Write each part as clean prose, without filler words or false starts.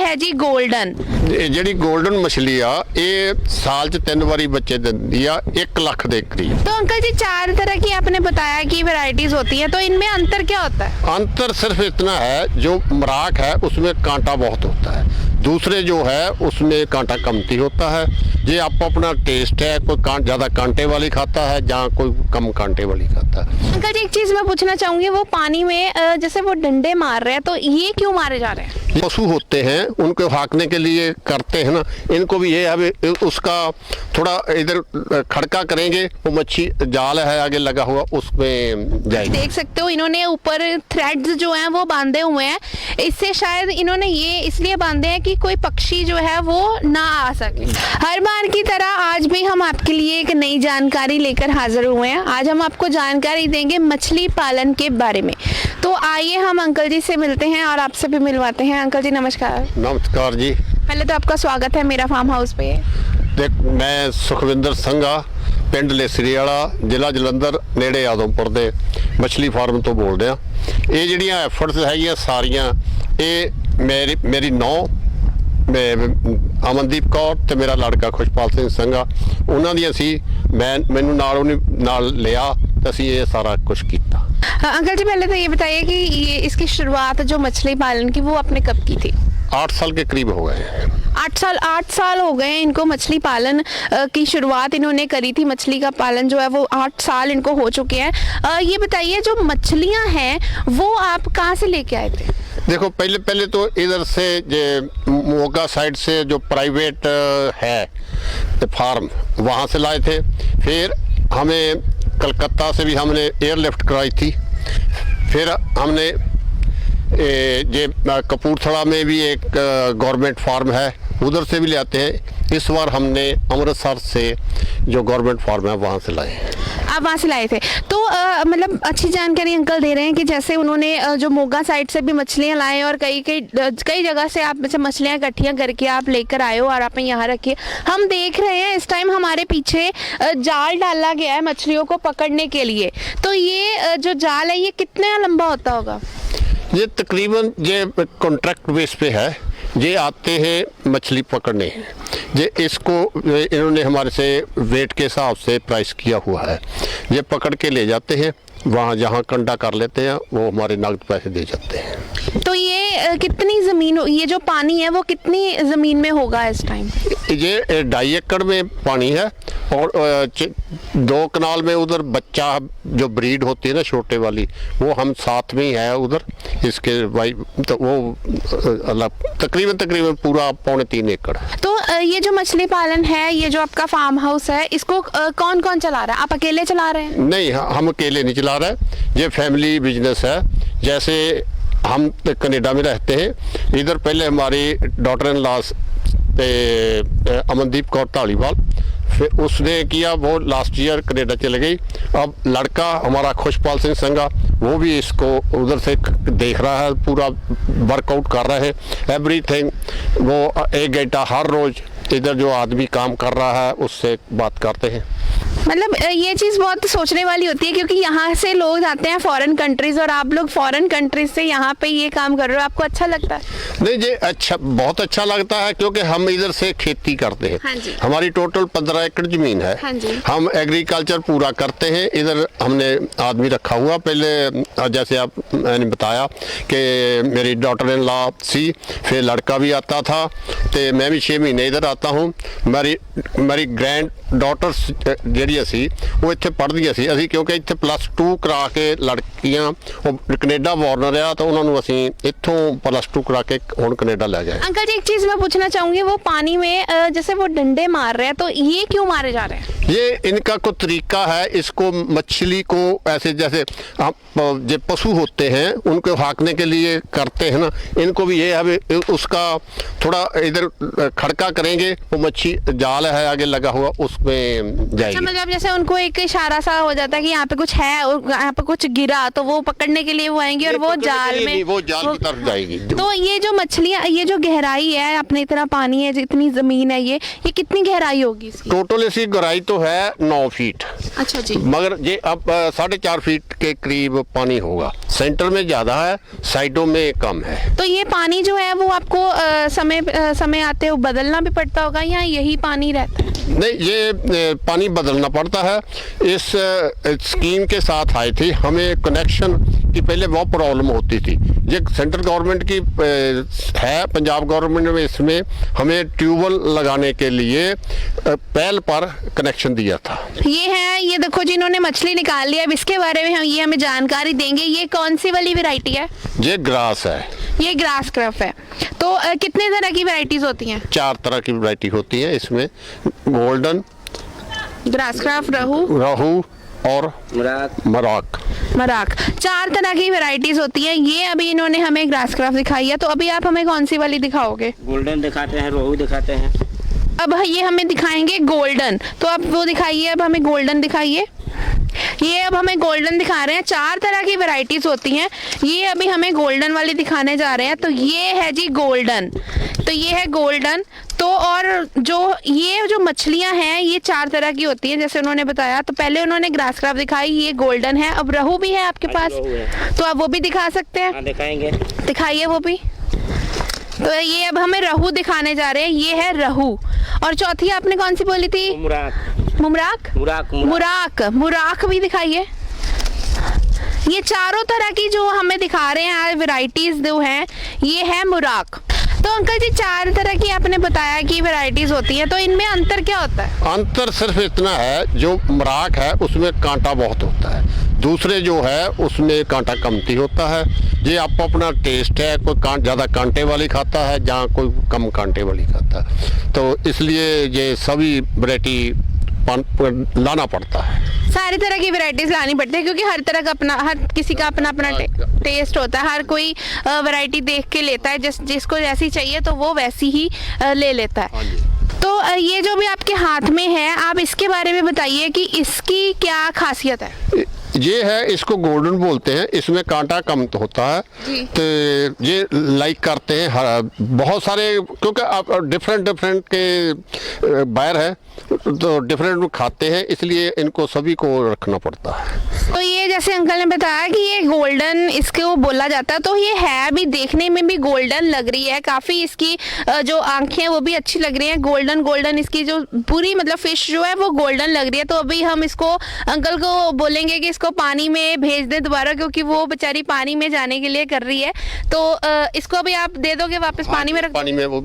है जी गोल्डन। ਜਿਹੜੀ ਗੋਲਡਨ ਮਛਲੀ ਆ ਇਹ ਸਾਲ 'ਚ 3 ਵਾਰੀ ਬੱਚੇ ਦਿੰਦੀ ਆ 1 ਲੱਖ ਦੇ ਕਰੀਬ। तो अंकल जी 4 तरह की आपने बताया कि वैरायटीज होती है, तो इनमें अंतर क्या होता है? अंतर सिर्फ इतना है, जो मराक है उसमें कांटा बहुत होता है, दूसरे जो है उसमें कांटा कमती होता है। ये आपको अपना टेस्ट है, कोई ज़्यादा कांटे वाली खाता है जहाँ कोई कम कांटे वाली खाता है। अंकल जी एक चीज मैं पूछना चाहूंगी, वो पानी में जैसे वो डंडे मार रहे हैं, तो ये क्यों मारे जा रहे हैं? पशु होते हैं उनको हाँकने के लिए करते हैं ना, इनको भी ये है उसका थोड़ा इधर खड़का करेंगे, वो मच्छी जाल है आगे लगा हुआ उसमें जाएगी। देख सकते हो इन्होंने ऊपर थ्रेड्स जो हैं वो बांधे हुए हैं, इससे शायद इन्होंने ये इसलिए बांधे हैं कि कोई पक्षी जो है वो ना आ सके। हर बार की तरह आज भी हम आपके लिए एक नई जानकारी लेकर हाजिर हुए हैं। आज हम आपको जानकारी देंगे मछली पालन के बारे में। तो आइए हम अंकल जी से मिलते हैं और आपसे भी मिलवाते हैं। अंकल जी नमस्कार। नमस्कार जी। पहले तो आपका स्वागत है मेरा फार्म हाउस पे। देख मैं सुखविंदर संघा पिंड लेसरी वाला ਜ਼ਿਲ੍ਹਾ ਜਲੰਧਰ ਨੇੜੇ ਆਦਮਪੁਰ ਦੇ ਮਛਲੀ ਫਾਰਮ ਤੋਂ ਬੋਲਦੇ ਆ। ਇਹ ਜਿਹੜੀਆਂ ਐਫਰਟਸ ਹੈਗੀਆਂ ਸਾਰੀਆਂ ਇਹ ਮੇਰੀ ਨੌ ਅਮਨਦੀਪ ਕੌਰ ਤੇ ਮੇਰਾ ਲੜਕਾ ਖੁਸ਼ਪਾਲ ਸਿੰਘ ਸੰਘਾ ਉਹਨਾਂ ਦੀਆਂ ਸੀ। ਮੈਨੂੰ ਨਾਲ ਲਿਆ तो ਅਸੀਂ ਇਹ ਸਾਰਾ कुछ किया। अंकल जी पहले तो ये बताइए कि ये इसकी शुरुआत जो मछली पालन की वो आपने कब की थी? 8 साल के करीब हो गए हैं। 8 साल हो गए इनको मछली पालन की शुरुआत इन्होंने करी थी। मछली का पालन जो है वो 8 साल इनको हो चुके हैं। ये बताइए जो मछलियां हैं वो आप कहाँ से लेके आए थे? देखो पहले तो इधर से मोगा साइड से जो प्राइवेट है फार्म वहाँ से लाए थे। फिर हमें कलकत्ता से भी हमने एयरलिफ्ट कराई थी। फिर हमने ये कपूरथला में भी एक गवर्नमेंट फार्म है, उधर से भी ले आते हैं। इस बार हमने अमृतसर से जो गवर्नमेंट फार्म है वहाँ से लाए हैं। आप वहाँ से लाए थे तो मतलब अच्छी जानकारी अंकल दे रहे हैं कि जैसे उन्होंने जो मोगा साइड से भी मछलियाँ लाए और कई जगह से आप जैसे मछलियाँ इकट्ठियाँ करके आप लेकर आए हो और आपने यहाँ रखी है। हम देख रहे हैं इस टाइम हमारे पीछे जाल डाला गया है मछलियों को पकड़ने के लिए। तो ये जो जाल है ये कितना लंबा होता होगा? ये तकरीबन ये कॉन्ट्रैक्ट बेस पे है। ये आते हैं मछली पकड़ने, ये इसको इन्होंने हमारे से वेट के हिसाब से प्राइस किया हुआ है। ये पकड़ के ले जाते हैं, वहाँ जहाँ कंडा कर लेते हैं वो हमारे नगद पैसे दे जाते हैं। तो ये कितनी ज़मीन, ये जो पानी है वो कितनी ज़मीन में होगा इस टाइम? ये 2.5 एकड़ में पानी है और 2 कनाल में उधर बच्चा जो ब्रीड होती है ना छोटे वाली वो हम साथ में ही है उधर इसके भाई, तो वो तकरीबन पूरा 3.25 एकड़ है। तो ये जो मछली पालन है, ये जो आपका फार्म हाउस है, इसको कौन कौन चला रहा है? आप अकेले चला रहे हैं? नहीं, हम अकेले नहीं चला रहे, ये फैमिली बिजनेस है। जैसे हम कनाडा में रहते हैं, इधर पहले हमारी daughter in law Amandeep Kaur Dhaliwal, फिर उसने किया, वो लास्ट ईयर कनाडा चले गई। अब लड़का हमारा खुशपाल सिंह संघा वो भी इसको उधर से देख रहा है, पूरा वर्कआउट कर रहा है एवरीथिंग। वो 1 घंटा हर रोज इधर जो आदमी काम कर रहा है उससे बात करते हैं। मतलब ये चीज़ बहुत सोचने वाली होती है क्योंकि यहाँ से लोग जाते हैं फॉरेन कंट्रीज और आप लोग फॉरेन कंट्रीज से यहाँ पे ये काम कर रहे हो, आपको अच्छा लगता है? नहीं जी, अच्छा, बहुत अच्छा लगता है क्योंकि हम इधर से खेती करते हैं। हाँ जी। हमारी टोटल 15 एकड़ जमीन है। हाँ जी। हम एग्रीकल्चर पूरा करते हैं। इधर हमने आदमी रखा हुआ, पहले जैसे आप मैंने बताया कि मेरी डॉटर इन लॉ सी, फिर लड़का भी आता था, तो मैं भी 6 महीने इधर आता हूँ। मेरी ग्रैंड डॉटर्स ਜਿਹੜੀ ਅਸੀਂ ਉਹ ਇੱਥੇ ਪੜ੍ਹਦੀਆਂ ਸੀ, ਅਸੀਂ ਕਿਉਂਕਿ ਇੱਥੇ +2 ਕਰਾ ਕੇ ਲੜਕੀਆਂ ਉਹ ਕੈਨੇਡਾ ਬੋਰਨ ਰਿਹਾ ਤਾਂ ਉਹਨਾਂ ਨੂੰ ਅਸੀਂ ਇੱਥੋਂ +2 करा के ਹੁਣ कनाडा ले गए। अंकल जी एक चीज़ मैं पूछना चाहूँगी, वो पानी में जैसे वो डंडे मार रहे हैं तो ये क्यों मारे जा रहे हैं? ये इनका कोई तरीका है, इसको मछली को ऐसे जैसे जो पशु होते हैं उनको हाँकने के लिए करते हैं ना, इनको भी ये है उसका थोड़ा इधर खड़का करेंगे वो मच्छी जाल है आगे लगा हुआ उसमें अच्छा, जाएगी। मतलब जैसे उनको एक इशारा सा हो जाता है कि यहाँ पे कुछ है और यहाँ पे कुछ गिरा तो वो पकड़ने के लिए वो आएंगे और वो जाल में वो जाल की तरफ जाएगी। तो ये जो मछलियाँ, ये जो गहराई है, अपने इतना पानी है, जितनी जमीन है, ये कितनी गहराई होगी इसकी? टोटल इसकी गहराई तो है 9 फीट, अच्छा जी। मगर ये अब 4.5 फीट के करीब पानी होगा। सेंटर में ज्यादा है, साइडों में कम है। तो ये पानी जो है वो आपको समय आते हुए बदलना भी पड़ता होगा या यही पानी रहता है? नहीं, ये पानी बदलना पड़ता है। इस स्कीम के साथ आई थी, हमें कनेक्शन की पहले बहुत प्रॉब्लम होती थी। ये सेंट्रल गवर्नमेंट की है, पंजाब गवर्नमेंट में इसमें हमें ट्यूबवेल लगाने के लिए पहल पर कनेक्शन दिया था। ये है, ये देखो जी, इन्होंने मछली निकाल लिया। अब इसके बारे में ये हमें जानकारी देंगे। ये कौन सी वाली वैरायटी है? ये ग्रास है, ये ग्रास क्रफ है। तो कितने तरह की वैरायटीज होती हैं? 4 तरह की वैरायटी होती है इसमें, गोल्डन, ग्रास क्रफ, रहू और मराक। 4 तरह की वैरायटीज होती है। ये अभी इन्होंने हमें ग्रास क्रफ दिखाई है, तो अभी आप हमें कौन सी वाली दिखाओगे? गोल्डन दिखाते हैं, रोहू दिखाते हैं। अब ये हमें दिखाएंगे गोल्डन, तो आप वो दिखाइए, अब हमें गोल्डन दिखाइए। ये अब हमें गोल्डन दिखा रहे हैं। 4 तरह की वैरायटीज होती हैं, ये अभी हमें गोल्डन वाली दिखाने जा रहे हैं। तो ये है जी गोल्डन, तो ये है गोल्डन। तो और ये जो मछलियां हैं ये 4 तरह की होती हैं जैसे उन्होंने बताया। तो पहले उन्होंने ग्रास क्रफ दिखाई, ये गोल्डन है। अब रहू भी है आपके पास, तो आप वो भी दिखा सकते हैं। दिखाएंगे, दिखाइए वो भी। तो ये अब हमें रहू दिखाने जा रहे हैं, ये है रहू। और चौथी आपने कौन सी बोली थी? मुराक भी दिखाइए। ये 4 तरह की जो हमें दिखा रहे हैं वैरायटीज जो हैं, ये है मुराक। तो अंकल जी 4 तरह की आपने बताया कि वैरायटीज होती हैं, तो इनमें अंतर क्या होता है? अंतर सिर्फ इतना है, जो मराक है उसमें कांटा बहुत होता है, दूसरे जो है उसमें कांटा कमती होता है। ये आपको अपना टेस्ट है, कोई ज़्यादा कांटे वाली खाता है, जहाँ कोई कम कांटे वाली खाता है। तो इसलिए ये सभी वैरायटी लाना पड़ता है। सारी तरह की वैरायटीज लानी पड़ती है, क्योंकि हर तरह का अपना, हर किसी का अपना अपना टेस्ट होता है। हर कोई वैरायटी देख के लेता है, जिसको जैसी चाहिए तो वो वैसी ही ले लेता है। तो ये जो भी आपके हाथ में है, आप इसके बारे में बताइए कि इसकी क्या खासियत है? ये है, इसको गोल्डन बोलते हैं, इसमें कांटा कम होता है। तो ये लाइक करते हैं बहुत सारे, क्योंकि आप डिफरेंट के बायर है तो डिफरेंट खाते हैं, इसलिए इनको सभी को रखना पड़ता है। तो ये जैसे अंकल ने बताया कि ये गोल्डन इसको बोला जाता है, तो ये है भी, देखने में भी गोल्डन लग रही है काफ़ी। इसकी जो आंखें वो भी अच्छी लग रही हैं, गोल्डन इसकी जो पूरी मतलब फिश जो है वो गोल्डन लग रही है। तो अभी हम इसको अंकल को बोलेंगे कि इसको पानी में भेज दें दोबारा, क्योंकि वो बेचारी पानी में जाने के लिए कर रही है। तो इसको अभी आप दे दोगे वापस? पानी में पानी में वो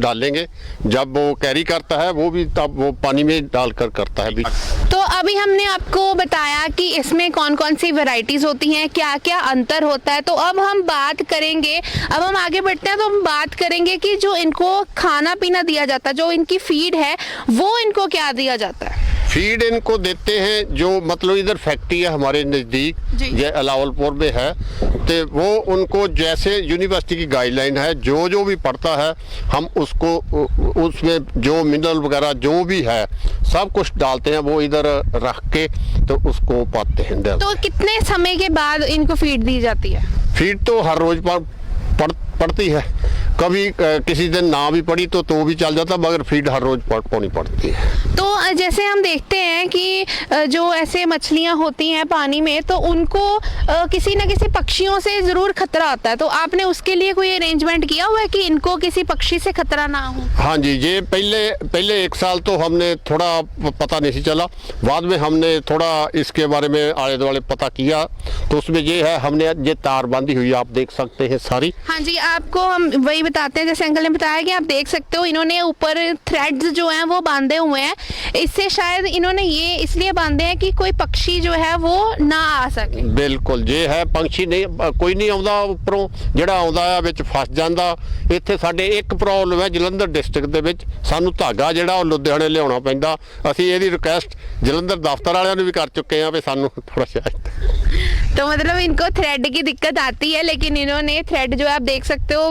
डालेंगे, जब वो कैरी करता है वो भी तब वो पानी में डालकर करता है भी। तो अभी हमने आपको बताया कि इसमें कौन कौन सी वैरायटीज होती हैं, क्या क्या अंतर होता है। तो अब हम बात करेंगे, अब हम आगे बढ़ते हैं तो हम बात करेंगे कि जो इनको खाना पीना दिया जाता है, जो इनकी फीड है, वो इनको क्या दिया जाता है? फीड इनको देते हैं, जो मतलब इधर फैक्ट्री है हमारे नज़दीक, ये अलावलपुर में है, तो वो उनको जैसे यूनिवर्सिटी की गाइडलाइन है, जो भी पढ़ता है हम उसको उसमें जो मिनरल वगैरह जो भी है सब कुछ डालते हैं, वो इधर रख के तो उसको पाते हैं। तो कितने समय के बाद इनको फीड दी जाती है? फीड तो हर रोज पड़ती है, कभी किसी दिन ना भी पड़ी तो भी चल जाता, मगर फीड हर रोज पानी पड़ती है। तो जैसे हम देखते हैं कि जो ऐसे मछलियां होती हैं पानी में, तो उनको किसी न किसी पक्षियों से ज़रूर खतरा होता है। तो आपने उसके लिए कोई अरेंजमेंट किया हुआ है कि इनको किसी पक्षी से खतरा ना हो? हाँ जी, ये पहले 1 साल तो हमने थोड़ा पता नहीं चला, बाद में हमने थोड़ा इसके बारे में आले दुआले पता किया, तो उसमें ये है, हमने ये तार बांधी हुई आप देख सकते हैं सारी। हाँ जी, आपको हम वही बताते हैं, जैसे अंकल ने बताया कि आप देख सकते हो, इन्होंने ऊपर थ्रेड्स जो हैं वो बांधे हुए हैं। इससे शायद इन्होंने ये इसलिए बांधे हैं कि कोई पक्षी जो है वो ना आ सके। ਬਿਲਕੁਲ ਜੇ ਹੈ ਪੰਛੀ ਨਹੀਂ ਕੋਈ ਨਹੀਂ ਆਉਂਦਾ ਉੱਪਰੋਂ, ਜਿਹੜਾ ਆਉਂਦਾ ਆ ਵਿੱਚ ਫਸ ਜਾਂਦਾ। ਇੱਥੇ ਸਾਡੇ ਇੱਕ ਪ੍ਰੋਬਲਮ ਹੈ ਜਲੰਧਰ ਡਿਸਟ੍ਰਿਕਟ ਦੇ ਵਿੱਚ, ਸਾਨੂੰ ਧਾਗਾ ਜਿਹੜਾ ਉਹ ਲੁਧਿਆਣੇ ਲਿਆਉਣਾ ਪੈਂਦਾ। ਅਸੀਂ ਇਹਦੀ ਰਿਕੁਐਸਟ ਜਲੰਧਰ ਦਫ਼ਤਰ ਵਾਲਿਆਂ ਨੂੰ ਵੀ ਕਰ ਚੁੱਕੇ ਹਾਂ ਵੀ ਸਾਨੂੰ थोड़ा सा। तो मतलब इनको थ्रेड की दिक्कत आती है, लेकिन इन्होंने थ्रेड जो है आप देख सकते हो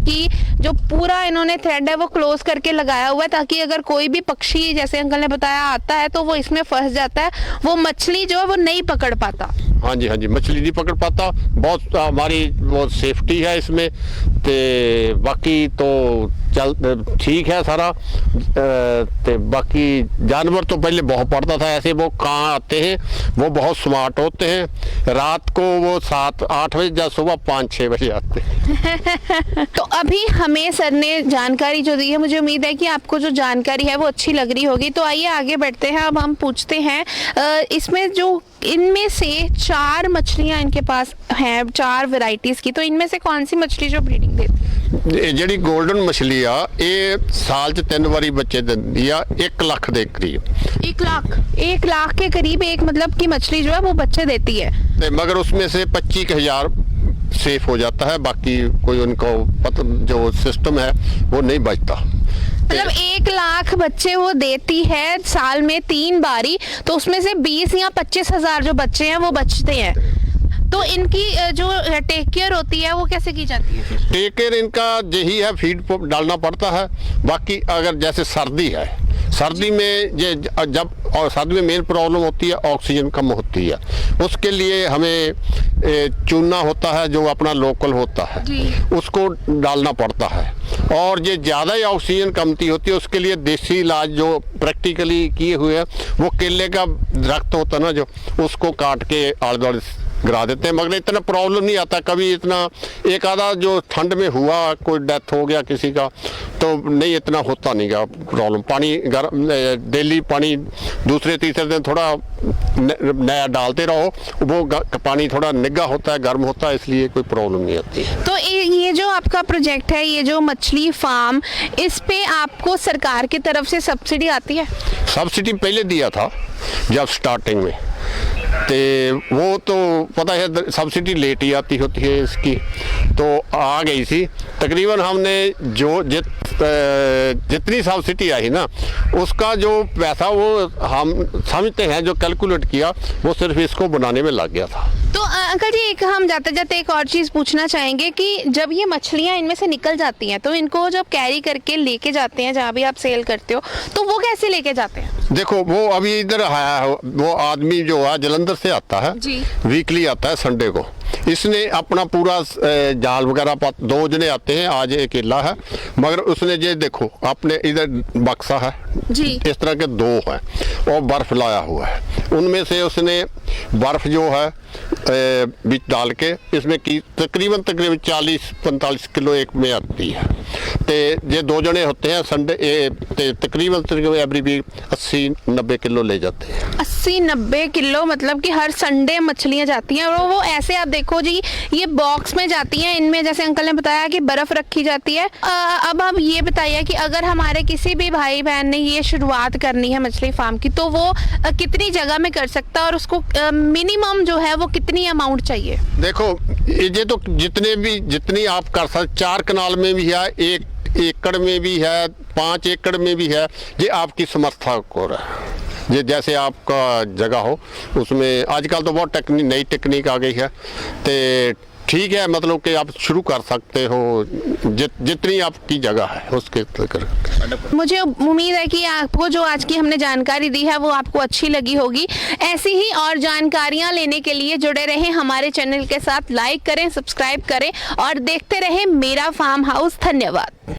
कि जो पूरा इन्होंने थ्रेड है वो क्लोज करके लगाया हुआ है, ताकि अगर कोई भी पक्षी जैसे अंकल ने बताया आता है तो वो इसमें फंस जाता है, वो मछली जो है वो नहीं पकड़ पाता। हाँ जी, हाँ जी, मछली नहीं पकड़ पाता। बहुत हमारी बहुत सेफ्टी है इसमें। तो बाकी तो चल ठीक है सारा। तो बाकी जानवर तो पहले बहुत पड़ता था ऐसे, वो कहाँ आते हैं, वो बहुत स्मार्ट होते हैं। रात को वो 7-8 बजे या सुबह 5-6 बजे आते हैं। तो अभी हमें सर ने जानकारी जो दी है, मुझे उम्मीद है कि आपको जो जानकारी है वो अच्छी लग रही होगी। तो आइए आगे बढ़ते हैं। अब हम पूछते हैं इसमें जो इनमें से 4 मछलियां इनके पास हैं, 4 वैरायटीज की, तो इनमें से कौन सी मछली जो ब्रीडिंग देती है? ਜਿਹੜੀ ਗੋਲਡਨ ਮਛਲੀ ਆ ਇਹ ਸਾਲ 'ਚ 3 ਵਾਰੀ ਬੱਚੇ ਦਿੰਦੀ ਆ 1 ਲੱਖ ਦੇ ਕਰੀਬ। 1 लाख के करीब एक मतलब की मछली जो है वो बच्चे देती है। तो मगर उसमें से 25,000 सेफ हो जाता है, बाकी कोई उनको जो सिस्टम है वो नहीं बचता। मतलब 1 लाख बच्चे वो देती है साल में 3 बारी, तो उसमें से 20 या 25 हजार जो बच्चे हैं वो बचते हैं। तो इनकी जो टेक केयर होती है वो कैसे की जाती है फिर? टेक केयर इनका यही है, फीड डालना पड़ता है। बाकी अगर जैसे सर्दी है, सर्दी में ये जब और सर्दी में मेन प्रॉब्लम होती है ऑक्सीजन कम होती है, उसके लिए हमें चूना होता है जो अपना लोकल होता है, उसको डालना पड़ता है। और ये ज़्यादा ही ऑक्सीजन कमती होती है, उसके लिए देसी इलाज जो प्रैक्टिकली किए हुए हैं, वो केले का दरख्त होता है ना, जो उसको काट के आले दुआले गिरा देते हैं। मगर इतना प्रॉब्लम नहीं आता कभी। इतना एक आधा जो ठंड में हुआ कोई डेथ हो गया किसी का, तो नहीं इतना होता नहीं गा प्रॉब्लम। पानी गर्म डेली पानी दूसरे तीसरे दिन थोड़ा नया डालते रहो, वो पानी थोड़ा निग्गा होता है, गर्म होता है, इसलिए कोई प्रॉब्लम नहीं आती। तो ये जो आपका प्रोजेक्ट है, ये जो मछली फार्म, इस पे आपको सरकार की तरफ से सब्सिडी आती है? सब्सिडी पहले दिया था जब स्टार्टिंग में, तो वो तो पता है सब्सिडी लेट ही आती होती है इसकी, तो आ गई थी तकरीबन। हमने जो जितनी सब्सिडी आई ना, उसका जो पैसा वो हम समझते हैं जो कैलकुलेट किया, वो सिर्फ इसको बनाने में लग गया था। तो अंकल जी एक हम जाते जाते एक और चीज़ पूछना चाहेंगे कि जब ये मछलियाँ इनमें से निकल जाती हैं, तो इनको जब कैरी करके लेके जाते हैं जहाँ भी आप सेल करते हो, तो वो कैसे लेके जाते हैं? देखो वो अभी इधर आया है, वो आदमी जो है जलंधर से आता है जी। वीकली आता है संडे को। इसने अपना पूरा जाल वगैरह 2 जने आते हैं, आज अकेला है। मगर उसने ये देखो अपने इधर बक्सा है जी, इस तरह के 2 हैं और बर्फ लाया हुआ है। उनमें से उसने बर्फ जो है बीच डाल के इसमें की तकरीबन 40-45 किलो एक में आती है। तो ये 2 जने होते हैं संडे तकरीबन एवरी वीक 80-90 किलो ले जाते हैं। 80-90 किलो मतलब कि हर संडे मछलियाँ जाती हैं। और वो ऐसे आप देखो जी, ये बॉक्स में जाती हैं, इनमें जैसे अंकल ने बताया कि बर्फ रखी जाती है। अब आप ये बताइए कि अगर हमारे किसी भी भाई बहन ने ये शुरुआत करनी है मछली फार्म की, तो वो कितनी जगह में कर सकता है और उसको मिनिमम जो है वो कितनी अमाउंट चाहिए? देखो ये तो जितनी आप कर सकते, 4 कनाल में भी है, 1 एकड़ में भी है, 5 एकड़ में भी है, ये आपकी समर्था को रहा। ये जैसे आपका जगह हो उसमें। आजकल तो बहुत नई टेक्निक आ गई है, तो ठीक है, मतलब कि आप शुरू कर सकते हो जितनी आपकी जगह है उसके कर। मुझे उम्मीद है कि आपको जो आज की हमने जानकारी दी है वो आपको अच्छी लगी होगी। ऐसी ही और जानकारियां लेने के लिए जुड़े रहें हमारे चैनल के साथ, लाइक करें, सब्सक्राइब करें और देखते रहें मेरा फार्म हाउस। धन्यवाद।